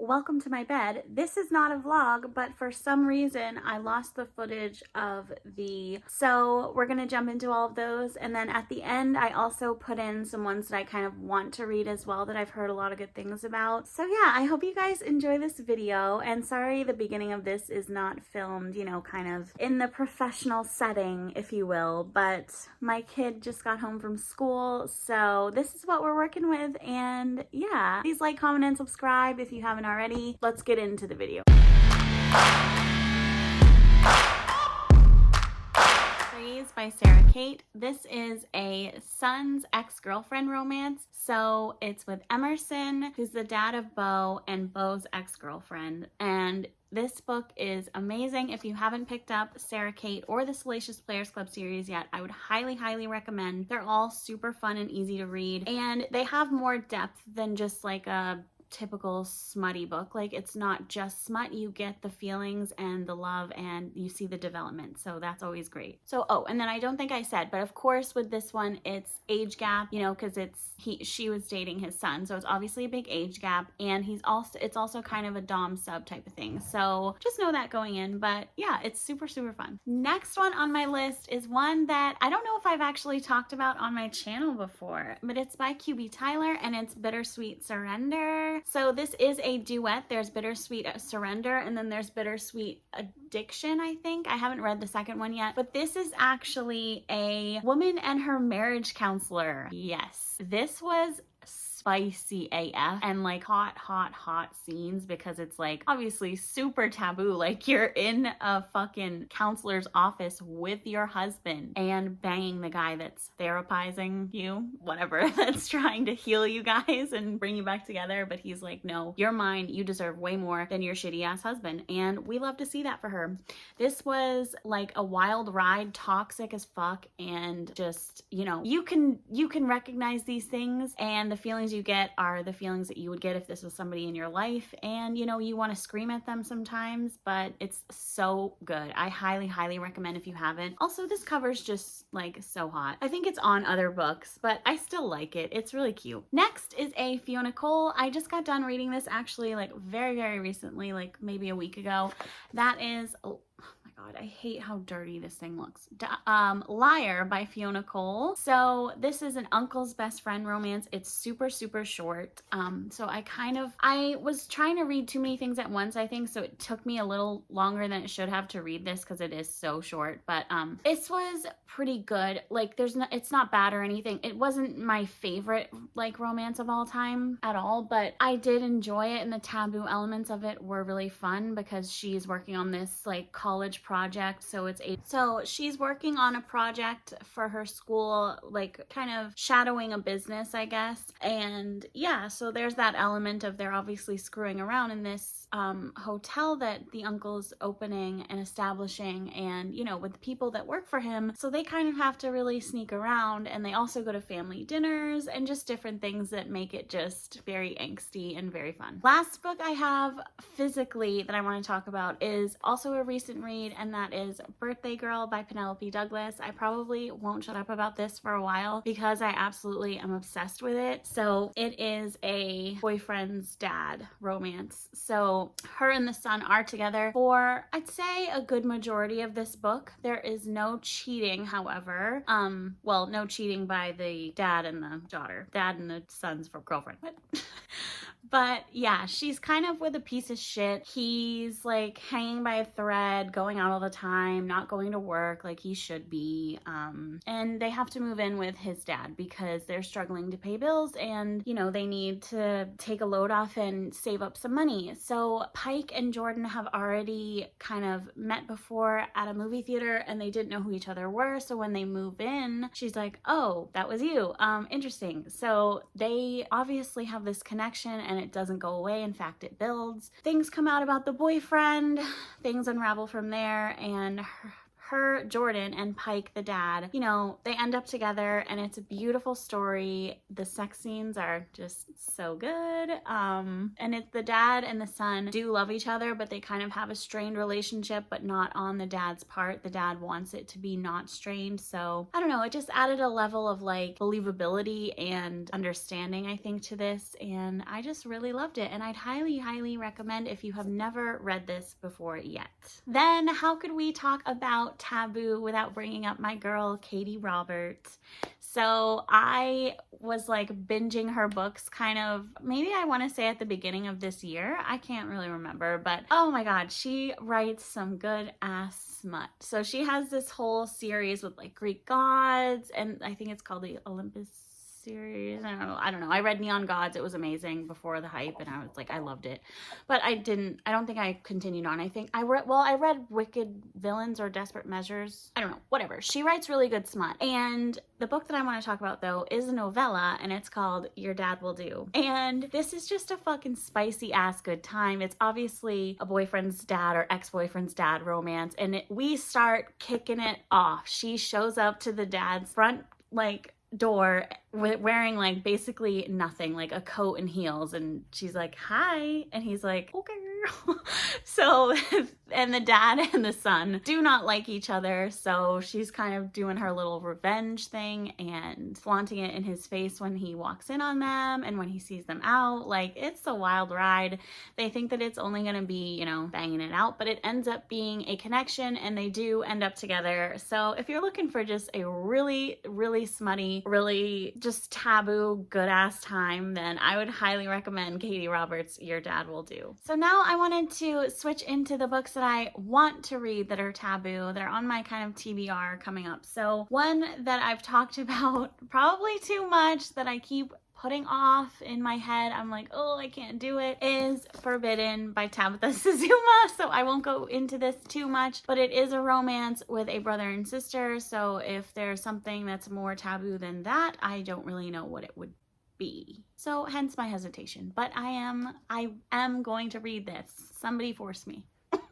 welcome to my bed. This is not a vlog, but for some reason I lost the footage of so we're gonna jump into all of those, and then at the end I also put in some ones that I kind of want to read as well that I've heard a lot of good things about. So yeah, I hope you guys enjoy this video, and sorry the beginning of this is not filmed, you know, kind of in the professional setting, if you will, but my kid just got home from school, so this is what we're working with. And yeah, please like, comment, and subscribe if you haven't already. Let's get into the video. By Sarah Kate. This is a son's ex-girlfriend romance. So it's with Emerson, who's the dad of Bo, and Bo's ex-girlfriend. And this book is amazing. If you haven't picked up Sarah Kate or the Salacious Players Club series yet, I would highly recommend. They're all super fun and easy to read, and they have more depth than just like a typical smutty book. Like, it's not just smut, you get the feelings and the love and you see the development, so that's always great. So and then I don't think I said, but of course with this one it's age gap, you know, because she was dating his son, so it's obviously a big age gap, and it's also kind of a dom sub type of thing, so just know that going in. But yeah, it's super fun. Next one on my list is one that I don't know if I've actually talked about on my channel before, but it's by QB Tyler, and it's Bittersweet Surrender. So this is a duet. There's Bittersweet Surrender, and then there's Bittersweet Addiction, I think. I haven't read the second one yet, but this is actually a woman and her marriage counselor. Yes, this was spicy AF, and like hot scenes, because it's like obviously super taboo. Like, you're in a fucking counselor's office with your husband and banging the guy that's therapizing you, whatever, that's trying to heal you guys and bring you back together, but he's like, no, you're mine, you deserve way more than your shitty ass husband. And we love to see that for her. This was like a wild ride, toxic as fuck, and just, you know, you can recognize these things, and the feelings you get are the feelings that you would get if this was somebody in your life, and you know, you want to scream at them sometimes, but it's so good. I highly recommend if you haven't. Also, this cover's just like so hot. I think it's on other books, but I still like it. It's really cute. Next is a Fiona Cole. I just got done reading this actually like very recently, like maybe a week ago. That is, oh my god, I hate how dirty this thing looks. Liar by Fiona Cole. So this is an uncle's best friend romance. It's super short. So I was trying to read too many things at once, I think, so it took me a little longer than it should have to read this because it is so short. But this was pretty good. Like, it's not bad or anything. It wasn't my favorite like romance of all time at all, but I did enjoy it, and the taboo elements of it were really fun because she's working on this like college project. So she's working on a project for her school, like kind of shadowing a business, I guess. And yeah, so there's that element of they're obviously screwing around in this hotel that the uncle's opening and establishing, and you know, with the people that work for him, so they kind of have to really sneak around, and they also go to family dinners and just different things that make it just very angsty and very fun. Last book I have physically that I want to talk about is also a recent read, and that is Birthday Girl by Penelope Douglas. I probably won't shut up about this for a while because I absolutely am obsessed with it. So it is a boyfriend's dad romance. So her and the son are together for, I'd say, a good majority of this book. There is no cheating, however. Well, no cheating by the dad and the daughter. Dad and the son's girlfriend. What? But yeah, she's kind of with a piece of shit. He's like hanging by a thread, going out all the time, not going to work like he should be. And they have to move in with his dad because they're struggling to pay bills, and you know, they need to take a load off and save up some money. So Pike and Jordan have already kind of met before at a movie theater, and they didn't know who each other were. So when they move in, she's like, oh, that was you. Interesting. So they obviously have this connection, and it doesn't go away. In fact, it builds. Things come out about the boyfriend, things unravel from there, and her, Jordan, and Pike, the dad, you know, they end up together and it's a beautiful story. The sex scenes are just so good. And it's the dad and the son do love each other, but they kind of have a strained relationship, but not on the dad's part. The dad wants it to be not strained. So I don't know, it just added a level of like believability and understanding, I think, to this. And I just really loved it. And I'd highly, highly recommend if you have never read this before yet. Then how could we talk about Taboo without bringing up my girl, Katie Roberts? So I was like binging her books kind of, maybe I want to say at the beginning of this year. I can't really remember, but oh my God, she writes some good ass smut. So she has this whole series with like Greek gods, and I think it's called the Olympus series. I don't know. I read Neon Gods. It was amazing before the hype, and I was like, I loved it. But I don't think I continued on. I read Wicked Villains or Desperate Measures. I don't know. Whatever. She writes really good smut. And the book that I want to talk about, though, is a novella, and it's called Your Dad Will Do. And this is just a fucking spicy ass good time. It's obviously a boyfriend's dad or ex-boyfriend's dad romance, and we start kicking it off. She shows up to the dad's front, like, door wearing like basically nothing, like a coat and heels, and she's like, hi, and he's like, okay. So and the dad and the son do not like each other, so she's kind of doing her little revenge thing and flaunting it in his face when he walks in on them and when he sees them out. Like, it's a wild ride. They think that it's only gonna be, you know, banging it out, but it ends up being a connection, and they do end up together. So if you're looking for just a really, really smutty, really just taboo good ass time, then I would highly recommend Katie Roberts' Your Dad Will Do. So now I wanted to switch into the books that I want to read that are taboo, that are on my kind of TBR coming up. So one that I've talked about probably too much, that I keep putting off in my head, I'm like, oh, I can't do it, is Forbidden by Tabitha Suzuma. So I won't go into this too much, but it is a romance with a brother and sister. So if there's something that's more taboo than that, I don't really know what it would be. So hence my hesitation, but I am going to read this. Somebody force me.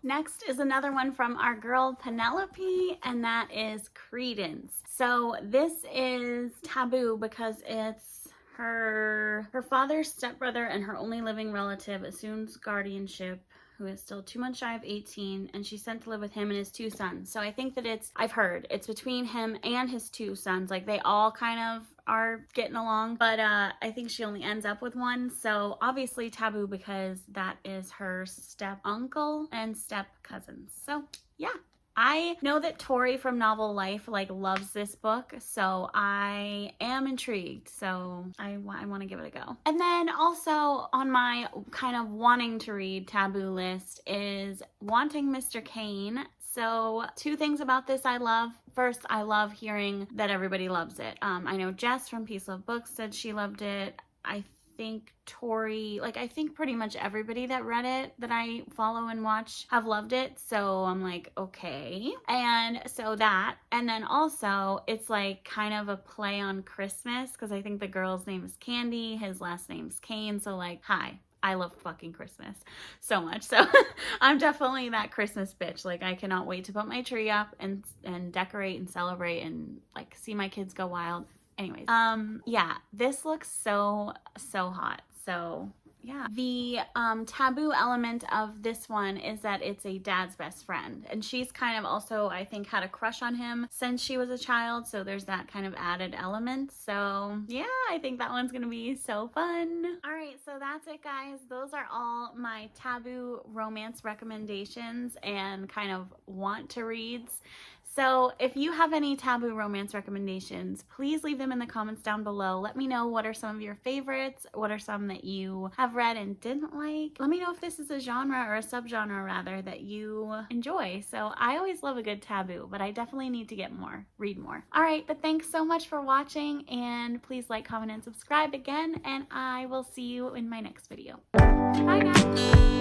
Next is another one from our girl Penelope, and that is Credence. So this is taboo because it's her father's stepbrother and her only living relative assumes guardianship, who is still 2 months shy of 18, and she's sent to live with him and his 2 sons. So I think that I've heard it's between him and his 2 sons. Like, they all kind of are getting along, but I think she only ends up with one. So obviously taboo because that is her step uncle and step cousins. So yeah. I know that Tori from Novel Life like loves this book, so I am intrigued. So I want to give it a go. And then also on my kind of wanting to read taboo list is Wanting Mr. Kane. So 2 things about this I love. First, I love hearing that everybody loves it. I know Jess from Peace Love Books said she loved it. I think Tori, like, I think pretty much everybody that read it that I follow and watch have loved it. So I'm like, okay. And so that, and then also it's like kind of a play on Christmas, because I think the girl's name is Candy, his last name's Kane. So like, hi. I love fucking Christmas so much. So I'm definitely that Christmas bitch. Like, I cannot wait to put my tree up and decorate and celebrate and like see my kids go wild. Anyways, yeah, this looks so hot. So yeah, the taboo element of this one is that it's a dad's best friend, and she's kind of also, I think, had a crush on him since she was a child, so there's that kind of added element. So yeah, I think that one's gonna be so fun. All right, so that's it, guys. Those are all my taboo romance recommendations and kind of want to reads. So if you have any taboo romance recommendations, please leave them in the comments down below. Let me know what are some of your favorites, what are some that you have read and didn't like. Let me know if this is a genre or a subgenre rather that you enjoy. So I always love a good taboo, but I definitely need to read more. All right, but thanks so much for watching, and please like, comment, and subscribe again, and I will see you in my next video. Bye guys.